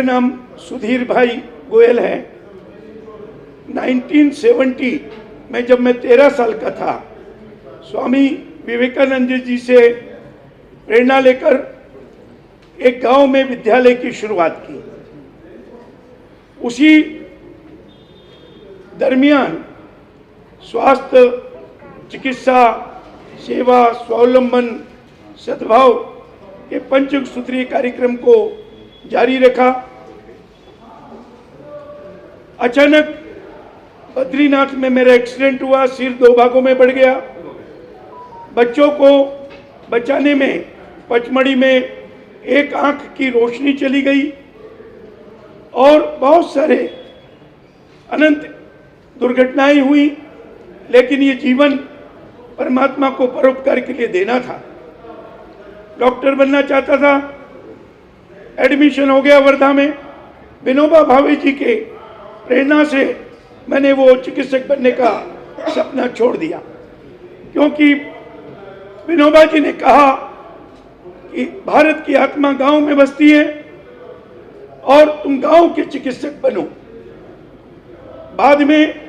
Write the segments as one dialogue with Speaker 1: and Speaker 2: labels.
Speaker 1: नाम सुधीर भाई गोयल है। 1970 में जब मैं 13 साल का था, स्वामी विवेकानंद जी से प्रेरणा लेकर एक गांव में विद्यालय की शुरुआत की। उसी दरमियान स्वास्थ्य, चिकित्सा, सेवा, स्वावलंबन, सद्भाव के पंचसूत्रीय कार्यक्रम को जारी रखा। अचानक बद्रीनाथ में मेरा एक्सीडेंट हुआ, सिर 2 भागों में बढ़ गया। बच्चों को बचाने में पचमढ़ी में एक आंख की रोशनी चली गई और बहुत सारे अनंत दुर्घटनाएं हुई, लेकिन ये जीवन परमात्मा को परोपकार के लिए देना था। डॉक्टर बनना चाहता था, एडमिशन हो गया वर्धा में। विनोबा भावे जी के प्रेरणा से मैंने वो चिकित्सक बनने का सपना छोड़ दिया, क्योंकि विनोबा जी ने कहा कि भारत की आत्मा गांव में बसती है और तुम गांव के चिकित्सक बनो। बाद में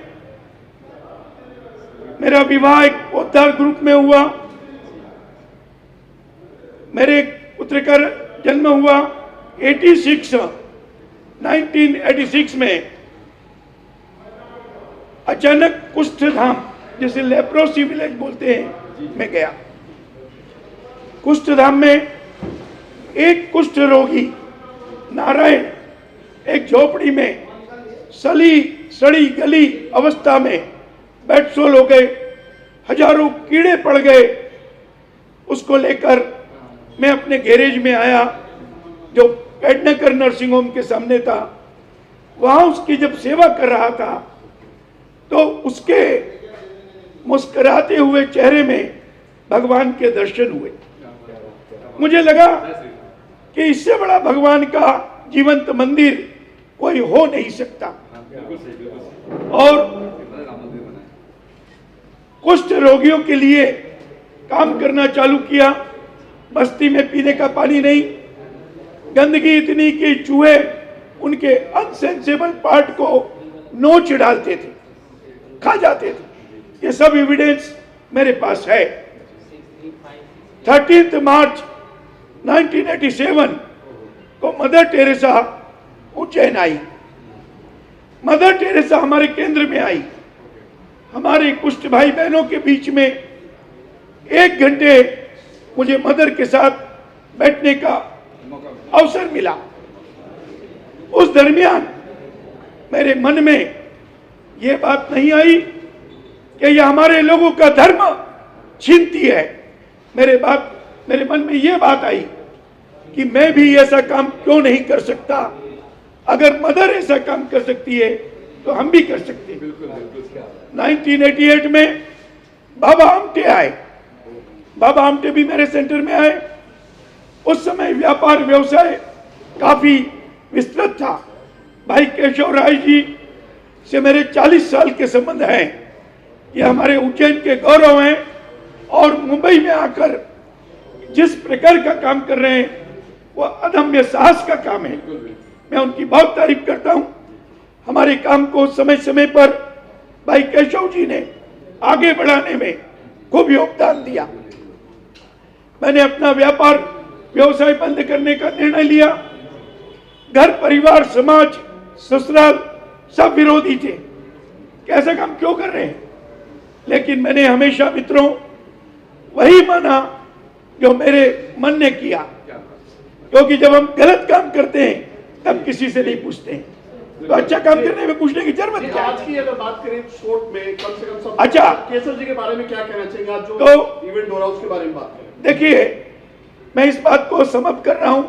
Speaker 1: मेरा विवाह एक पोद्दार ग्रुप में हुआ। मेरे पुत्र का जन्म हुआ 1986 में। अचानक कुष्ठ धाम, जिसे लेप्रोसी विलेज बोलते हैं, मैं गया। कुष्ठ धाम में एक कुष्ठ रोगी नारायण एक झोपड़ी में सड़ी गली अवस्था में बेडसोल हो गए, हजारों कीड़े पड़ गए। उसको लेकर मैं अपने गैरेज में आया, जो पेडनेकर नर्सिंग होम के सामने था। वहां उसकी जब सेवा कर रहा था तो उसके मुस्कुराते हुए चेहरे में भगवान के दर्शन हुए। मुझे लगा कि इससे बड़ा भगवान का जीवंत मंदिर कोई हो नहीं सकता। और कुष्ठ रोगियों के लिए काम करना चालू किया। बस्ती में पीने का पानी नहीं, गंदगी इतनी कि चूहे उनके अनसेंसेबल पार्ट को नोच डालते थे, खा जाते थे। ये सब एविडेंस मेरे पास है। 13 मार्च 1987 को मदर टेरेसा उज्जैन आई। मदर टेरेसा हमारे केंद्र में आई। हमारे कुष्ठ भाई बहनों के बीच में 1 घंटे मुझे मदर के साथ बैठने का अवसर मिला। उस दरमियान मेरे मन में ये बात नहीं आई कि यह हमारे लोगों का धर्म छीनती है। मेरे मन में ये बात आई कि मैं भी ऐसा काम क्यों नहीं कर सकता। अगर मदर ऐसा काम कर सकती है तो हम भी कर सकते हैं। 1988 में बाबा आमटे आए। बाबा आमटे भी मेरे सेंटर में आए। उस समय व्यापार व्यवसाय काफी विस्तृत था। भाई केशव राय जी से मेरे 40 साल के संबंध हैं। ये हमारे उज्जैन के गौरव हैं और मुंबई में आकर जिस प्रकार का काम कर रहे हैं वो अदम्य साहस का काम है। मैं उनकी बहुत तारीफ करता हूं। हमारे काम को समय समय पर भाई केशव जी ने आगे बढ़ाने में खूब योगदान दिया। मैंने अपना व्यापार व्यवसाय बंद करने का निर्णय लिया। घर परिवार समाज ससुराल सब विरोधी थे, कैसा काम क्यों कर रहे हैं। लेकिन मैंने हमेशा मित्रों वही माना जो मेरे मन ने किया, क्योंकि जब हम गलत काम करते हैं तब किसी से नहीं पूछते हैं, तो अच्छा काम करने में पूछने की जरूरत क्या।
Speaker 2: आज की अगर बात करें शॉर्ट में कम से कम सब
Speaker 1: अच्छा
Speaker 2: केशव जी के बारे में क्या कहना चाहेंगे आप, जो
Speaker 1: तो
Speaker 2: इवेंट हो रहा है उसके बारे में बात करें।
Speaker 1: देखिए, मैं इस बात को समाप्त कर रहा हूं।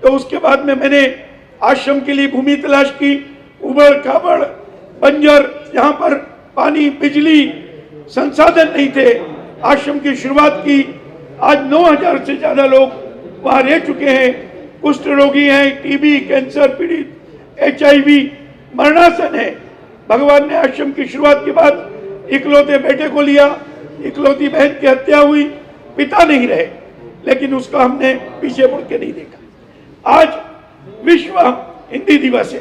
Speaker 1: तो उसके बाद में मैंने आश्रम के लिए भूमि तलाश की। उबड़ खाबड़ बंजर, यहाँ पर पानी बिजली संसाधन नहीं थे। आश्रम की शुरुआत की। आज 9000 से ज्यादा लोग वहां रह चुके हैं। कुष्ठ रोगी हैं, टीबी, कैंसर पीड़ित, HIV, मरणासन है। भगवान ने आश्रम की शुरुआत के बाद इकलौते बेटे को लिया। इकलौती बहन की हत्या हुई, पिता नहीं रहे, लेकिन उसका हमने पीछे मुड़ के नहीं देखा। आज विश्व हिंदी दिवस है,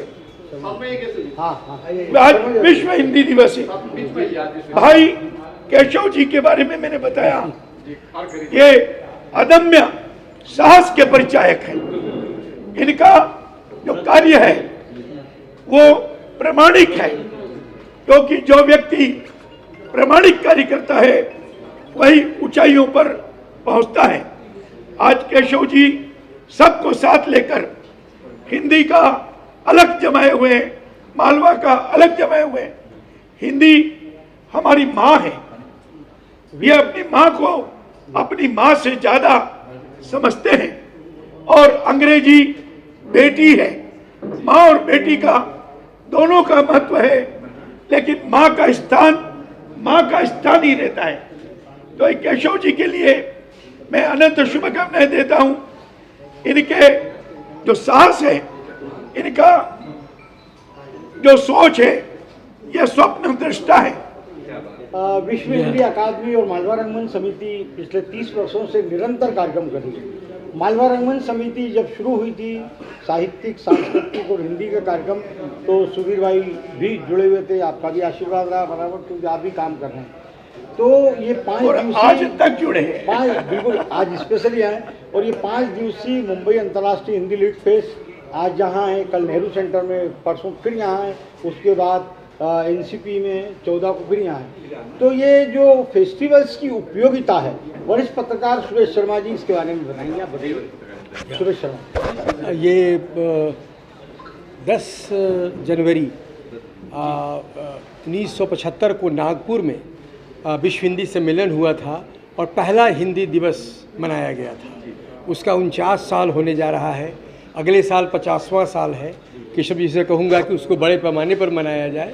Speaker 2: साथ में ये कैसे भी?
Speaker 1: आज विश्व हिंदी दिवस है।
Speaker 2: बीच में याद है।
Speaker 1: भाई केशव जी के बारे में मैंने बताया, ये अदम्य साहस के परिचायक हैं। इनका जो कार्य है वो प्रामाणिक है, क्योंकि जो व्यक्ति प्रामाणिक कार्य करता है वही ऊंचाइयों पर पहुंचता है। आज केशव जी सबको साथ लेकर हिंदी का अलग जमाए हुए हैं, मालवा का अलग जमाए हुए हैं। हिंदी हमारी माँ है, ये अपनी माँ को अपनी माँ से ज्यादा समझते हैं, और अंग्रेजी बेटी है। माँ और बेटी का दोनों का महत्व है, लेकिन माँ का स्थान ही रहता है। तो केशव जी के लिए मैं अनंत शुभकामनाएं देता हूं। इनके जो साहस है, इनका जो सोच है, यह स्वप्न दृष्टा है।
Speaker 3: विश्व हिंदी अकादमी और मालवा रंगमंच समिति पिछले 30 वर्षों से निरंतर कार्यक्रम कर रही है। मालवा रंगमंच समिति जब शुरू हुई थी साहित्यिक, सांस्कृतिक और हिंदी का कार्यक्रम, तो सुधीर भाई भी जुड़े हुए थे, आपका भी आशीर्वाद रहा बराबर, क्योंकि आप भी काम कर रहे हैं। तो ये 5 दिवसीय
Speaker 1: आज तक जुड़े हैं,
Speaker 3: बिल्कुल आज स्पेशली आए, और ये 5 दिवसीय मुंबई अंतर्राष्ट्रीय हिंदी लिट फेस्ट आज यहाँ है, कल नेहरू सेंटर में, परसों फिर यहाँ है, उसके बाद एनसीपी में 14 को फिर यहाँ है। तो ये जो फेस्टिवल्स की उपयोगिता है, वरिष्ठ पत्रकार सुरेश शर्मा जी इसके बारे में बताएंगे। आप बताइए सुरेश शर्मा।
Speaker 4: ये 10 जनवरी 1975 को नागपुर में विश्व हिंदी सम्मेलन हुआ था और पहला हिंदी दिवस मनाया गया था। उसका 49 साल होने जा रहा है। अगले साल 50वां साल है। केशव जी से कहूँगा कि उसको बड़े पैमाने पर मनाया जाए।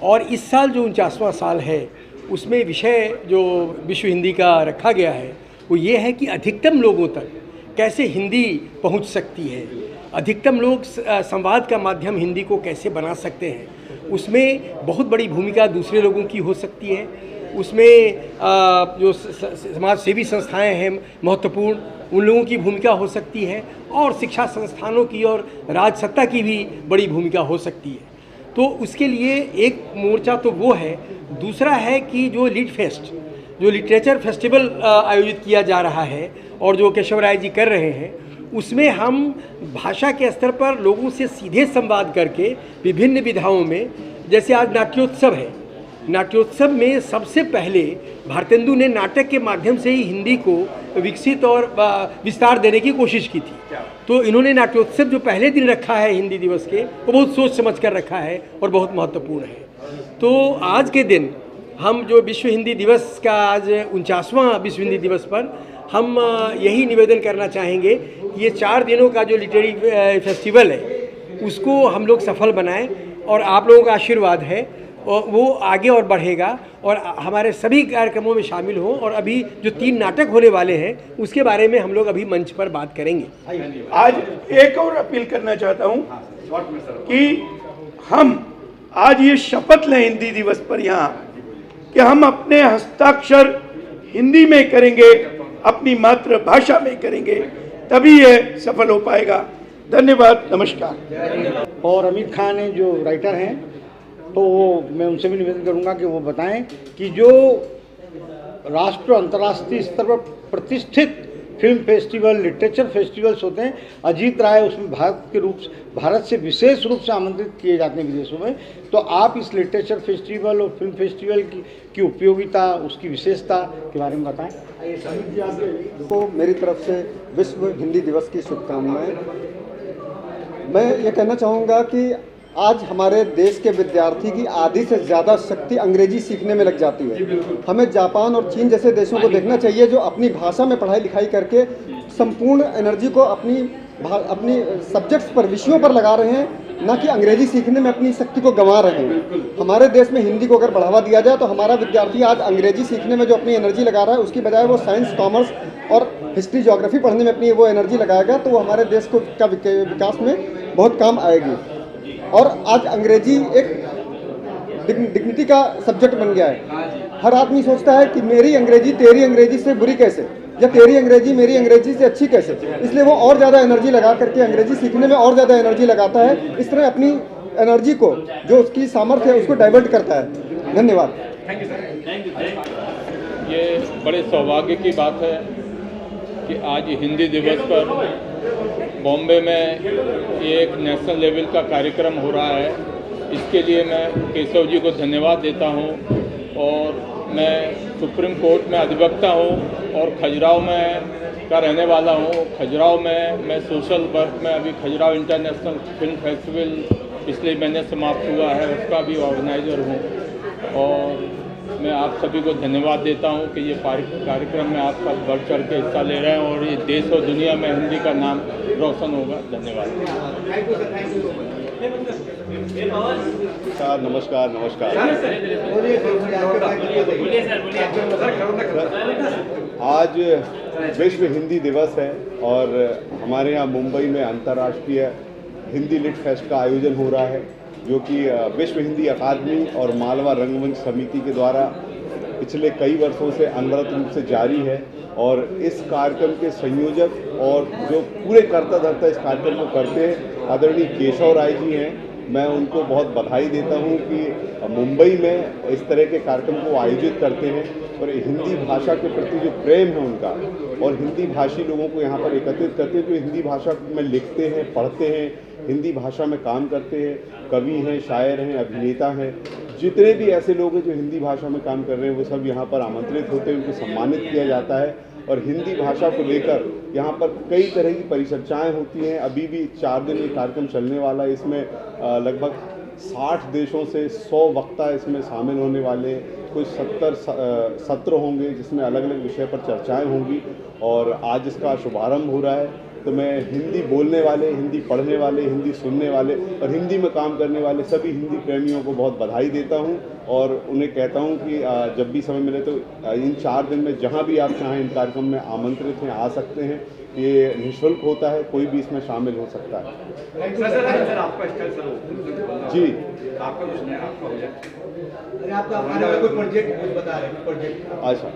Speaker 4: और इस साल जो 49वां साल है, उसमें विषय जो विश्व हिंदी का रखा गया है वो ये है कि अधिकतम लोगों तक कैसे हिंदी पहुंच सकती है, अधिकतम लोग संवाद का माध्यम हिंदी को कैसे बना सकते हैं। उसमें बहुत बड़ी भूमिका दूसरे लोगों की हो सकती है। उसमें जो समाज सेवी संस्थाएं हैं महत्वपूर्ण, उन लोगों की भूमिका हो सकती है, और शिक्षा संस्थानों की और राजसत्ता की भी बड़ी भूमिका हो सकती है। तो उसके लिए एक मोर्चा तो वो है। दूसरा है कि जो लिट फेस्ट, जो लिटरेचर फेस्टिवल आयोजित किया जा रहा है और जो केशव राय जी कर रहे हैं, उसमें हम भाषा के स्तर पर लोगों से सीधे संवाद करके विभिन्न विधाओं में, जैसे आज नाट्योत्सव है, नाट्योत्सव में सबसे पहले भारतेंदु ने नाटक के माध्यम से ही हिंदी को विकसित और विस्तार देने की कोशिश की थी। तो इन्होंने नाट्योत्सव जो पहले दिन रखा है हिंदी दिवस के, वो बहुत सोच समझ कर रखा है और बहुत महत्वपूर्ण है। तो आज के दिन हम जो विश्व हिंदी दिवस का आज 49वां विश्व हिंदी दिवस पर हम यही निवेदन करना चाहेंगे कि ये 4 दिनों का जो लिटरेरी फेस्टिवल है उसको हम लोग सफल बनाएं, और आप लोगों का आशीर्वाद है और वो आगे और बढ़ेगा और हमारे सभी कार्यक्रमों में शामिल हो। और अभी जो 3 नाटक होने वाले हैं उसके बारे में हम लोग अभी मंच पर बात करेंगे।
Speaker 1: आज एक और अपील करना चाहता हूं कि हम आज ये शपथ लें हिंदी दिवस पर यहाँ कि हम अपने हस्ताक्षर हिंदी में करेंगे, अपनी मातृभाषा में करेंगे, तभी ये सफल हो पाएगा। धन्यवाद, नमस्कार।
Speaker 3: और अमित खान हैं जो राइटर हैं, तो मैं उनसे भी निवेदन करूंगा कि वो बताएं कि जो राष्ट्र अंतर्राष्ट्रीय स्तर पर प्रतिष्ठित फिल्म फेस्टिवल, लिटरेचर फेस्टिवल्स होते हैं, अजीत राय उसमें भारत से विशेष रूप से आमंत्रित किए जाते हैं विदेशों में। तो आप इस लिटरेचर फेस्टिवल और फिल्म फेस्टिवल की उपयोगिता, उसकी विशेषता के बारे में बताएं।
Speaker 5: तो मेरी तरफ से विश्व हिंदी दिवस की शुभकामनाएं। मैं ये कहना चाहूँगा कि आज हमारे देश के विद्यार्थी की आधी से ज़्यादा शक्ति अंग्रेजी सीखने में लग जाती है। हमें जापान और चीन जैसे देशों को देखना चाहिए जो अपनी भाषा में पढ़ाई लिखाई करके संपूर्ण एनर्जी को अपनी सब्जेक्ट्स पर, विषयों पर लगा रहे हैं, ना कि अंग्रेजी सीखने में अपनी शक्ति को गंवा रहे हैं। हमारे देश में हिंदी को अगर बढ़ावा दिया जाए तो हमारा विद्यार्थी आज अंग्रेजी सीखने में जो अपनी एनर्जी लगा रहा है, उसकी बजाय वो साइंस, कॉमर्स और हिस्ट्री, ज्योग्राफी पढ़ने में अपनी वो एनर्जी लगाएगा, तो वो हमारे देश का विकास में बहुत काम आएगी। और आज अंग्रेजी एक डिग्निटी का सब्जेक्ट बन गया है। हर आदमी सोचता है कि मेरी अंग्रेजी तेरी अंग्रेजी से बुरी कैसे। या तेरी अंग्रेजी मेरी अंग्रेजी से अच्छी कैसे, इसलिए वो और ज़्यादा एनर्जी लगा करके अंग्रेजी सीखने में और ज़्यादा एनर्जी लगाता है। इस तरह अपनी एनर्जी को, जो उसकी सामर्थ्य है, उसको डाइवर्ट करता है। धन्यवाद।
Speaker 6: ये बड़े सौभाग्य की बात है कि आज हिंदी दिवस पर बॉम्बे में ये एक नेशनल लेवल का कार्यक्रम हो रहा है। इसके लिए मैं केशव जी को धन्यवाद देता हूँ। और मैं सुप्रीम कोर्ट में अधिवक्ता हूँ और खजुराहो में का रहने वाला हूँ। खजुराहो में मैं सोशल वर्क में, अभी खजुराहो इंटरनेशनल फिल्म फेस्टिवल पिछले महीने समाप्त हुआ है, उसका भी ऑर्गेनाइज़र हूँ। और मैं आप सभी को धन्यवाद देता हूँ कि ये कार्यक्रम में आप सब बढ़ चढ़ के हिस्सा ले रहे हैं और ये देश और दुनिया में हिंदी का नाम रोशन होगा। धन्यवाद।
Speaker 7: नमस्कार। आज विश्व हिंदी दिवस है और हमारे यहाँ मुंबई में अंतर्राष्ट्रीय हिंदी लिट फेस्ट का आयोजन हो रहा है, जो कि विश्व हिंदी अकादमी और मालवा रंगमंच समिति के द्वारा पिछले कई वर्षों से अनवरत रूप से जारी है। और इस कार्यक्रम के संयोजक और जो पूरे करता धरता इस कार्यक्रम को करते हैं आदरणीय केशव राय जी हैं। मैं उनको बहुत बधाई देता हूं कि मुंबई में इस तरह के कार्यक्रम को आयोजित करते हैं और हिंदी भाषा के प्रति जो प्रेम है उनका, और हिंदी भाषी लोगों को यहाँ पर एकत्रित करते हैं जो हिंदी भाषा में लिखते हैं, पढ़ते हैं, हिंदी भाषा में काम करते हैं, कवि हैं, शायर हैं, अभिनेता हैं, जितने भी ऐसे लोग हैं जो हिंदी भाषा में काम कर रहे हैं वो सब यहाँ पर आमंत्रित होते हैं, उनको सम्मानित किया जाता है। और हिंदी भाषा को लेकर यहाँ पर कई तरह की परिचर्चाएँ होती हैं। अभी भी 4 दिन ये कार्यक्रम चलने वाला है। इसमें लगभग 60 देशों से 100 वक्ता इसमें शामिल होने वाले हैं। कुछ 70 सत्र होंगे जिसमें अलग अलग विषय पर चर्चाएँ होंगी और आज इसका शुभारंभ हो रहा है। तो मैं हिंदी बोलने वाले, हिंदी पढ़ने वाले, हिंदी सुनने वाले और हिंदी में काम करने वाले सभी हिंदी प्रेमियों को बहुत बधाई देता हूं और उन्हें कहता हूं कि जब भी समय मिले तो इन 4 दिन में जहां भी आप चाहें इन कार्यक्रम में आमंत्रित हैं, आ सकते हैं। ये निःशुल्क होता है, कोई भी इसमें शामिल हो सकता है।
Speaker 2: सर आपका स्टाइल सर
Speaker 7: जी
Speaker 2: आपका कुछ नहीं, आपका हो जाए।
Speaker 3: अरे आपका आने वाला कोई प्रोजेक्ट कुछ बता रहे हैं, प्रोजेक्ट
Speaker 7: अच्छा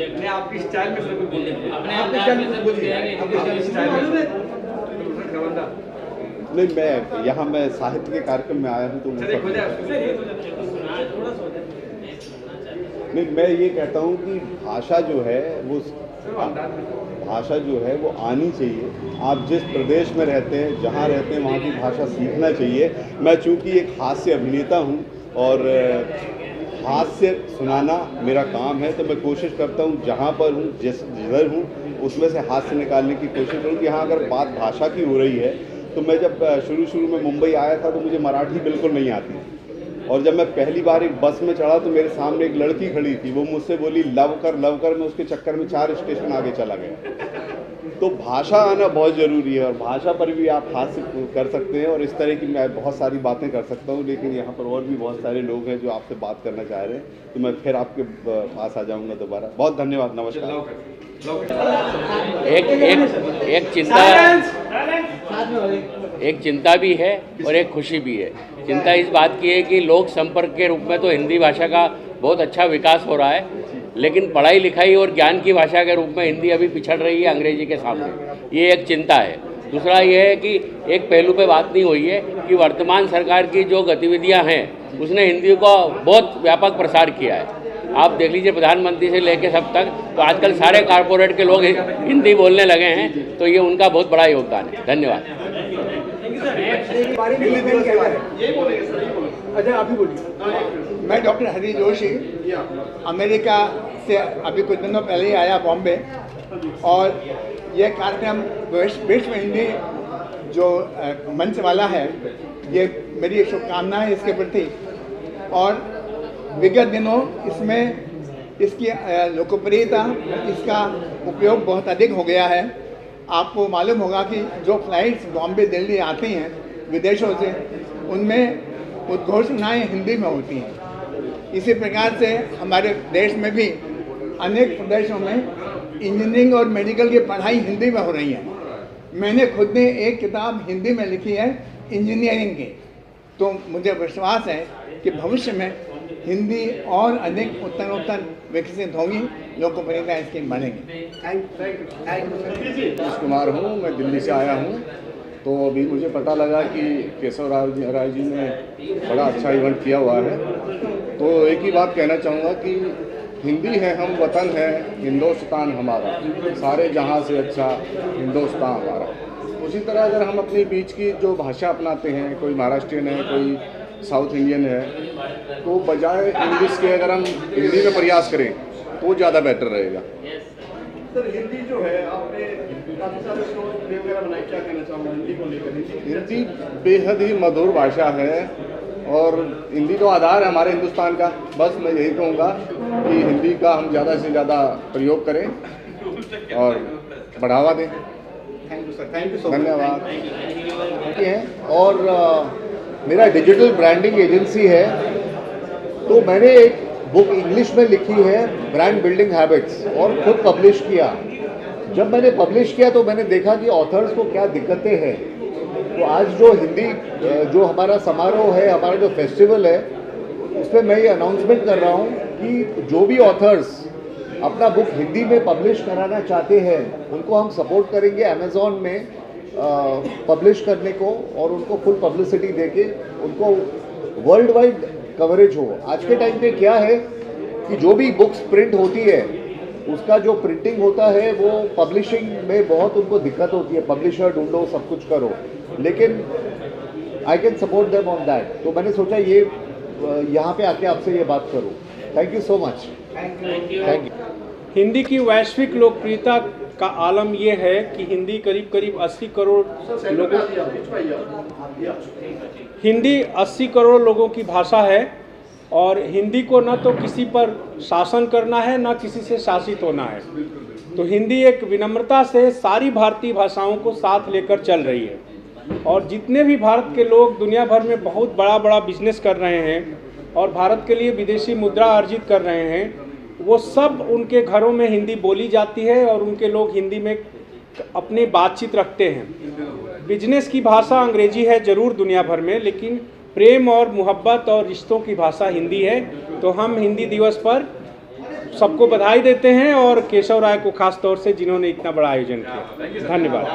Speaker 2: नहीं, आपकी स्टाइल में सर कोई बोलिए,
Speaker 3: आपके स्टाइल में बोलिए, आपके स्टाइल में
Speaker 7: नहीं, मैं यहाँ मैं साहित्य के कार्यक्रम में आया हूँ तो नहीं, मैं ये कहता हूँ कि भाषा जो है वो आनी चाहिए। आप जिस प्रदेश में रहते हैं, जहाँ रहते हैं, वहाँ की भाषा सीखना चाहिए। मैं चूँकि एक हास्य अभिनेता हूँ और हास्य सुनाना मेरा काम है, तो मैं कोशिश करता हूँ जहाँ पर हूँ, जिधर हूँ, उसमें से हास्य निकालने की कोशिश करूँ। यहाँ अगर बात भाषा की हो रही है तो मैं जब शुरू में मुंबई आया था तो मुझे मराठी बिल्कुल नहीं आती, और जब मैं पहली बार एक बस में चढ़ा तो मेरे सामने एक लड़की खड़ी थी, वो मुझसे बोली लव कर, मैं उसके चक्कर में 4 स्टेशन आगे चला गया। तो भाषा आना बहुत ज़रूरी है और भाषा पर भी आप हास्य कर सकते हैं और इस तरह की मैं बहुत सारी बातें कर सकता हूँ, लेकिन यहाँ पर और भी बहुत सारे लोग हैं जो आपसे बात करना चाह रहे हैं, तो मैं फिर आपके पास आ जाऊँगा दोबारा। बहुत धन्यवाद, नमस्कार।
Speaker 8: एक चिंता भी है और एक खुशी भी है। चिंता इस बात की है कि लोक संपर्क के रूप में तो हिंदी भाषा का बहुत अच्छा विकास हो रहा है, लेकिन पढ़ाई लिखाई और ज्ञान की भाषा के रूप में हिंदी अभी पिछड़ रही है अंग्रेजी के सामने। ये एक चिंता है। दूसरा ये है कि एक पहलू पे बात नहीं हुई है कि वर्तमान सरकार की जो गतिविधियां हैं उसने हिंदी को बहुत व्यापक प्रसार किया है। आप देख लीजिए, प्रधानमंत्री से लेकर सब तक, तो आजकल सारे कारपोरेट के लोग हिंदी बोलने लगे हैं, तो ये उनका बहुत बड़ा योगदान है। धन्यवाद।
Speaker 3: अच्छा, आप ही बोलिए। मैं डॉक्टर हरी जोशी अमेरिका से अभी कुछ दिनों पहले ही आया बॉम्बे, और यह कार्यक्रम विश्व हिंदी जो मंच वाला है, ये मेरी शुभकामनाएं इसके प्रति। और विगत दिनों इसमें इसकी लोकप्रियता, इसका उपयोग बहुत अधिक हो गया है। आपको मालूम होगा कि जो फ्लाइट्स बॉम्बे दिल्ली आती हैं विदेशों से, उनमें उद्घोषणाएं हिंदी में होती हैं। इसी प्रकार से हमारे देश में भी अनेक प्रदेशों में इंजीनियरिंग और मेडिकल की पढ़ाई हिंदी में हो रही है। मैंने खुद ने एक किताब हिंदी में लिखी है इंजीनियरिंग की, तो मुझे विश्वास है कि भविष्य में हिंदी और अधिक उत्तरोत्तर
Speaker 9: विकसित होंगी, लोगों को पता स्कीम बनेंगी।
Speaker 10: नीतीश कुमार हूँ, मैं दिल्ली से आया हूँ। तो अभी मुझे पता लगा कि केशव राय जी ने बड़ा अच्छा इवेंट किया हुआ है। तो एक ही बात कहना चाहूँगा कि हिंदी है हम, वतन है हिंदुस्तान हमारा, सारे जहाँ से अच्छा हिंदुस्तान हमारा। उसी तरह अगर हम अपनी बीच की जो भाषा अपनाते हैं, कोई महाराष्ट्रियन है, कोई साउथ इंडियन है, तो बजाय इंग्लिश के अगर हम हिंदी में प्रयास करें तो ज़्यादा बेटर रहेगा।
Speaker 11: सर हिंदी जो है आपने काफ़ी सारे शो वगैरह बनाए, क्या कहना चाहूँगा हिंदी को लेकर?
Speaker 10: हिंदी बेहद ही मधुर भाषा है और हिंदी तो आधार है हमारे हिंदुस्तान का। बस मैं यही कहूँगा कि हिंदी का हम ज़्यादा से ज़्यादा प्रयोग करें और बढ़ावा दें।
Speaker 11: Thank you sir, thank you so much,
Speaker 3: धन्यवाद। और मेरा डिजिटल ब्रांडिंग एजेंसी है, तो मैंने एक बुक इंग्लिश में लिखी है ब्रांड बिल्डिंग हैबिट्स और खुद पब्लिश किया। जब मैंने पब्लिश किया तो मैंने देखा कि ऑथर्स को क्या दिक्कतें हैं। तो आज जो हिंदी जो हमारा समारोह है, हमारा जो फेस्टिवल है, उसमें मैं ये अनाउंसमेंट कर रहा हूँ कि जो भी ऑथर्स अपना बुक हिंदी में पब्लिश कराना चाहते हैं उनको हम सपोर्ट करेंगे अमेज़ॉन में पब्लिश करने को, और उनको फुल पब्लिसिटी देके उनको वर्ल्ड वाइड कवरेज हो। आज के टाइम पे क्या है कि जो भी बुक्स प्रिंट होती है उसका जो प्रिंटिंग होता है वो पब्लिशिंग में बहुत उनको दिक्कत होती है, पब्लिशर ढूंढो, सब कुछ करो, लेकिन I can support them on that. तो मैंने सोचा ये यहाँ पे आके आपसे ये बात करूँ। Thank you so much. Thank you.
Speaker 12: Hindi की वैश्विक लोकप्रियता का आलम ये है कि हिंदी करीब 80 करोड़ लोगों हिंदी 80 करोड़ लोगों की भाषा है, और हिंदी को न तो किसी पर शासन करना है न किसी से शासित होना है। तो हिंदी एक विनम्रता से सारी भारतीय भाषाओं को साथ लेकर चल रही है, और जितने भी भारत के लोग दुनिया भर में बहुत बड़ा बिजनेस कर रहे हैं और भारत के लिए विदेशी मुद्रा अर्जित कर रहे हैं, वो सब उनके घरों में हिंदी बोली जाती है और उनके लोग हिंदी में अपनी बातचीत रखते हैं। बिजनेस की भाषा अंग्रेजी है ज़रूर दुनिया भर में, लेकिन प्रेम और मोहब्बत और रिश्तों की भाषा हिंदी है। तो हम हिंदी दिवस पर सबको बधाई देते हैं, और केशव राय को खास तौर से जिन्होंने इतना बड़ा आयोजन किया, धन्यवाद।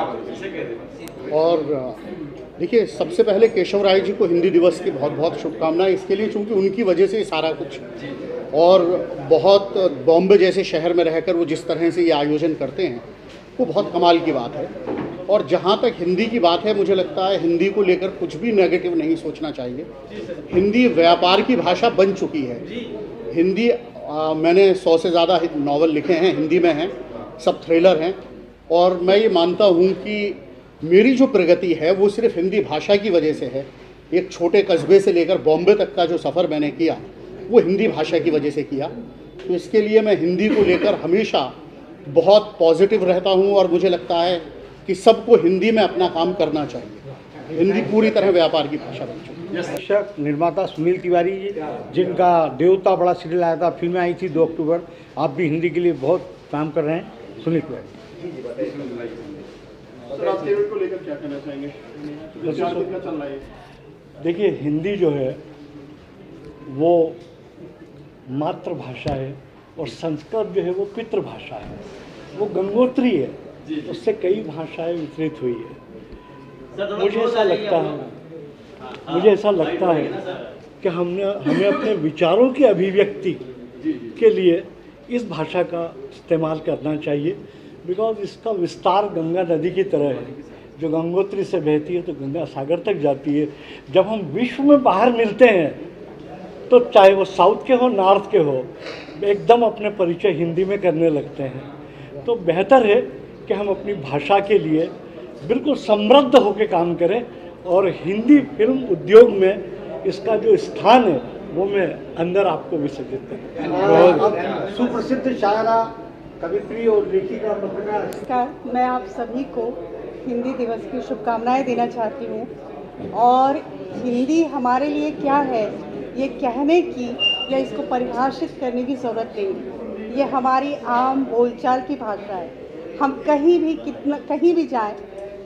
Speaker 11: और देखिए, सबसे पहले केशव राय जी को हिंदी दिवस की बहुत बहुत शुभकामनाएं, इसके लिए चूँकि उनकी वजह से सारा कुछ, और बहुत बॉम्बे जैसे शहर में रहकर वो जिस तरह से ये आयोजन करते हैं वो बहुत कमाल की बात है। और जहाँ तक हिंदी की बात है, मुझे लगता है हिंदी को लेकर कुछ भी नेगेटिव नहीं सोचना चाहिए। हिंदी व्यापार की भाषा बन चुकी है। हिंदी मैंने 100 से ज़्यादा नावल लिखे हैं, हिंदी में हैं, सब थ्रिलर हैं, और मैं ये मानता हूँ कि मेरी जो प्रगति है वो सिर्फ हिंदी भाषा की वजह से है। एक छोटे कस्बे से लेकर बॉम्बे तक का जो सफ़र मैंने किया वो हिंदी भाषा की वजह से किया। तो इसके लिए मैं हिंदी को लेकर हमेशा बहुत पॉजिटिव रहता हूँ, और मुझे लगता है कि सबको हिंदी में अपना काम करना चाहिए। हिंदी पूरी तरह व्यापार की भाषा बन चुकी है।
Speaker 3: दर्शक निर्माता सुनील तिवारी जी, जिनका देवता बड़ा सीरियल आया था, फिल्में आई थी 2 अक्टूबर, आप भी हिंदी के लिए बहुत काम कर रहे हैं। सुनील तिवारी
Speaker 11: सर, आप को लेकर क्या कहना चाहेंगे? कितना चल रहा है?
Speaker 13: देखिए, हिंदी जो है वो मातृभाषा है, और संस्कृत जो है वो पितृभाषा है, वो गंगोत्री है, उससे कई भाषाएं वितरित हुई है। मुझे ऐसा लगता है कि हमें अपने विचारों की अभिव्यक्ति के लिए इस भाषा का इस्तेमाल करना चाहिए, बिकॉज इसका विस्तार गंगा नदी की तरह है, जो गंगोत्री से बहती है तो गंगा सागर तक जाती है। जब हम विश्व में बाहर मिलते हैं तो चाहे वो साउथ के हो, नॉर्थ के हो, एकदम अपने परिचय हिंदी में करने लगते हैं। तो बेहतर है कि हम अपनी भाषा के लिए बिल्कुल समृद्ध होकर काम करें, और हिंदी फिल्म उद्योग में इसका जो स्थान है वो मैं अंदर आपको विसर्जित करूँ।
Speaker 3: सुप्रसिद्ध शायरा, कवित्री और लेखिका पत्रकार,
Speaker 14: नमस्कार, मैं आप सभी को हिंदी दिवस की शुभकामनाएं देना चाहती हूँ। और हिंदी हमारे लिए क्या है ये कहने की या इसको परिभाषित करने की ज़रूरत नहीं, ये हमारी आम बोलचाल की भाषा है। हम कहीं भी जाएं,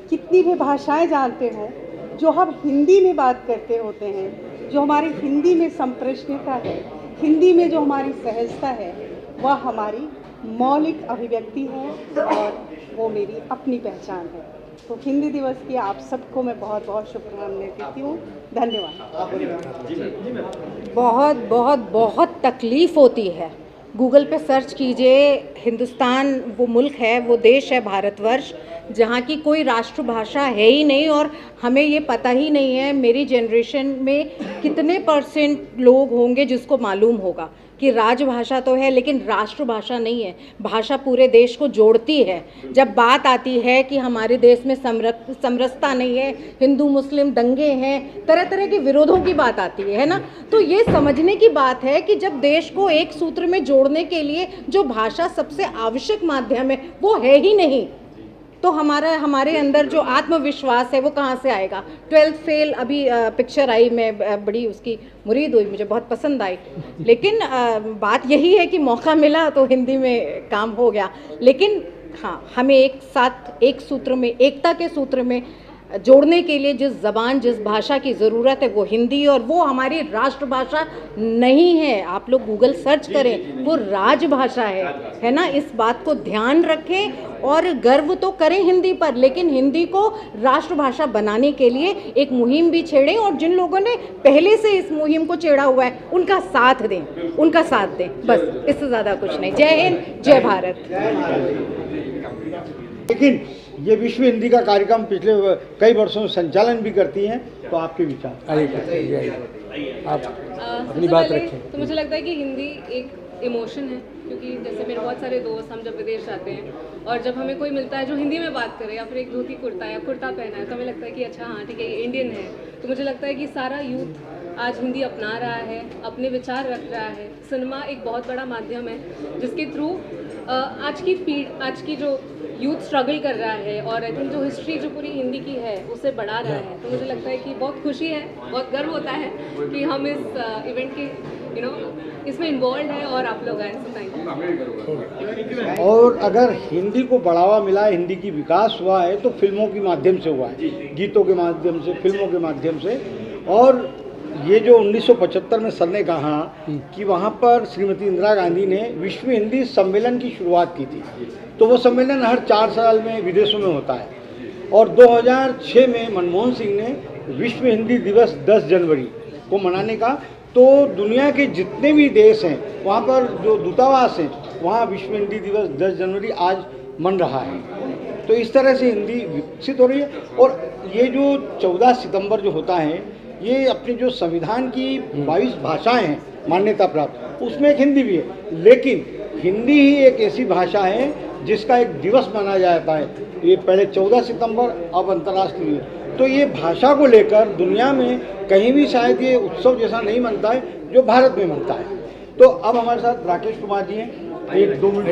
Speaker 14: कितनी भी भाषाएं जानते हों, जो हम हिंदी में बात करते होते हैं, जो हमारी हिंदी में संप्रश्नता है, हिंदी में जो हमारी सहजता है, वह हमारी मौलिक अभिव्यक्ति है और वो मेरी अपनी पहचान है। तो हिंदी दिवस की आप सबको मैं बहुत बहुत शुभकामनाएं देती हूँ। धन्यवाद।
Speaker 15: बहुत बहुत बहुत तकलीफ़ होती है। गूगल पे सर्च कीजिए, हिंदुस्तान वो मुल्क है, वो देश है भारतवर्ष, जहाँ की कोई राष्ट्रभाषा है ही नहीं और हमें ये पता ही नहीं है मेरी जनरेशन में कितने % लोग होंगे जिसको मालूम होगा कि राजभाषा तो है लेकिन राष्ट्रभाषा नहीं है। भाषा पूरे देश को जोड़ती है। जब बात आती है कि हमारे देश में समरसता नहीं है, हिंदू मुस्लिम दंगे हैं, तरह तरह के विरोधों की बात आती है ना, तो ये समझने की बात है कि जब देश को एक सूत्र में जोड़ने के लिए जो भाषा सबसे आवश्यक माध्यम है वो है ही नहीं, तो हमारे अंदर जो आत्मविश्वास है वो कहाँ से आएगा। 12th फेल अभी पिक्चर आई, मैं बड़ी उसकी मुरीद हुई, मुझे बहुत पसंद आई, लेकिन बात यही है कि मौका मिला तो हिंदी में काम हो गया। लेकिन हाँ, हमें एक साथ एक सूत्र में, एकता के सूत्र में जोड़ने के लिए जिस ज़बान जिस भाषा की ज़रूरत है वो हिंदी, और वो हमारी राष्ट्रभाषा नहीं है। आप लोग गूगल सर्च करें, वो राजभाषा है ना। इस बात को ध्यान रखें और गर्व तो करें हिंदी पर, लेकिन हिंदी को राष्ट्रभाषा बनाने के लिए एक मुहिम भी छेड़ें और जिन लोगों ने पहले से इस मुहिम को छेड़ा हुआ है उनका साथ दें, बस इससे ज़्यादा कुछ नहीं। जय हिंद, जय भारत।
Speaker 3: लेकिन ये विश्व हिंदी का कार्यक्रम पिछले कई वर्षों से संचालन भी करती हैं, तो आपके विचार?
Speaker 4: आप अपनी बात रखें।
Speaker 16: तो मुझे लगता है कि हिंदी एक इमोशन है, क्योंकि जैसे मेरे बहुत सारे दोस्त, हम जब विदेश जाते हैं और जब हमें कोई मिलता है जो हिंदी में बात करे या फिर एक धोती कुर्ता या कुर्ता पहना है तो हमें लगता है कि अच्छा हाँ ठीक है ये इंडियन है। तो मुझे लगता है कि सारा यूथ आज हिंदी अपना रहा है, अपने विचार रख रहा है। सिनेमा एक बहुत बड़ा माध्यम है जिसके थ्रू आज की जो यूथ स्ट्रगल कर रहा है और आई थिंक जो हिस्ट्री जो पूरी हिंदी की है उसे बढ़ा रहा है। तो मुझे लगता है कि बहुत खुशी है, बहुत गर्व होता है कि हम इस इवेंट के इसमें इन्वॉल्व है और आप लोग आए। Thank you.
Speaker 3: और अगर हिंदी को बढ़ावा मिला है, हिंदी की विकास हुआ है तो फिल्मों के माध्यम से हुआ है, गीतों के माध्यम से, फिल्मों के माध्यम से। और ये जो 1975 में सर ने कहा कि वहाँ पर श्रीमती इंदिरा गांधी ने विश्व हिंदी सम्मेलन की शुरुआत की थी, तो वो सम्मेलन हर 4 साल में विदेशों में होता है। और 2006 में मनमोहन सिंह ने विश्व हिंदी दिवस 10 जनवरी को मनाने का, तो दुनिया के जितने भी देश हैं वहाँ पर जो दूतावास हैं वहाँ विश्व हिंदी दिवस 10 जनवरी आज मन रहा है। तो इस तरह से हिंदी विकसित हो रही है। और ये जो 14 सितंबर जो होता है, ये अपने जो संविधान की 22 भाषाएं हैं मान्यता प्राप्त, उसमें एक हिंदी भी है, लेकिन हिंदी ही एक ऐसी भाषा है जिसका एक दिवस मनाया जाता है। ये पहले 14 सितंबर, अब अंतर्राष्ट्रीय। तो ये भाषा को लेकर दुनिया में कहीं भी शायद ये उत्सव जैसा नहीं मनता है जो भारत में मनता है। तो अब हमारे साथ राकेश कुमार जी हैं, 1-2 मिनट।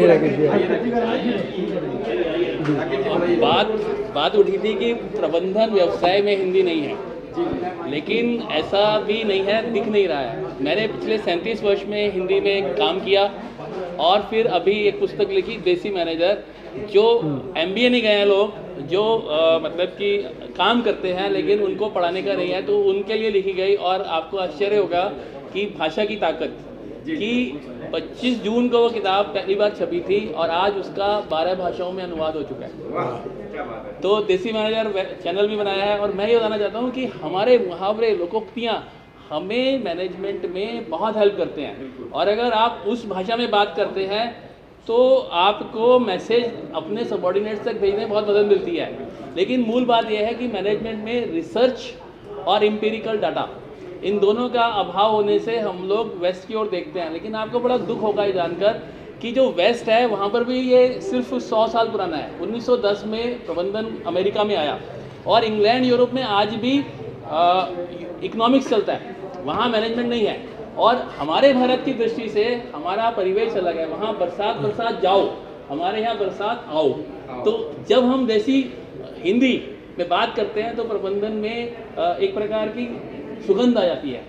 Speaker 8: बात उठी थी कि प्रबंधन व्यवसाय में हिंदी नहीं है, लेकिन ऐसा भी नहीं है, दिख नहीं रहा है। मैंने पिछले 37 वर्ष में हिंदी में काम किया और फिर अभी एक पुस्तक लिखी, देसी मैनेजर। जो MBA नहीं गए हैं लोग, जो मतलब कि काम करते हैं लेकिन उनको पढ़ाने का नहीं है, तो उनके लिए लिखी गई। और आपको आश्चर्य होगा कि भाषा की ताकत कि 25 जून को वो किताब पहली बार छपी थी और आज उसका 12 भाषाओं में अनुवाद हो चुका है। तो देसी मैनेजर चैनल भी बनाया है। और मैं ये बताना चाहता हूँ कि हमारे मुहावरे, लोकोक्तियाँ हमें मैनेजमेंट में बहुत हेल्प करते हैं। और अगर आप उस भाषा में बात करते हैं तो आपको मैसेज अपने सबॉर्डिनेट्स तक भेजने में बहुत मदद मिलती है। लेकिन मूल बात यह है कि मैनेजमेंट में रिसर्च और एम्पिरिकल डाटा, इन दोनों का अभाव होने से हम लोग वेस्ट की ओर देखते हैं। लेकिन आपको बड़ा दुख होगा ये जानकर कि जो वेस्ट है वहाँ पर भी ये सिर्फ 100 साल पुराना है। 1910 में प्रबंधन अमेरिका में आया और इंग्लैंड, यूरोप में आज भी इकोनॉमिक्स चलता है, वहाँ मैनेजमेंट नहीं है। और हमारे भारत की दृष्टि से हमारा परिवेश अलग है। वहाँ बरसात जाओ, हमारे यहाँ बरसात आओ। तो जब हम देसी हिंदी में बात करते हैं तो प्रबंधन में एक प्रकार की सुगंध आ जाती है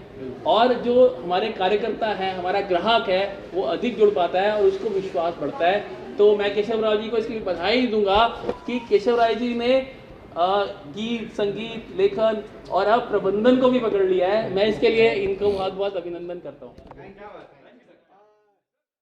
Speaker 8: और जो हमारे कार्यकर्ता हैं, हमारा ग्राहक है, वो अधिक जुड़ पाता है और उसको विश्वास बढ़ता है। तो मैं केशव राव जी को इसके लिए बधाई दूंगा कि केशव राय जी ने गीत, संगीत, लेखन और अब प्रबंधन को भी पकड़ लिया है। मैं इसके लिए इनको बहुत बहुत अभिनंदन करता हूँ।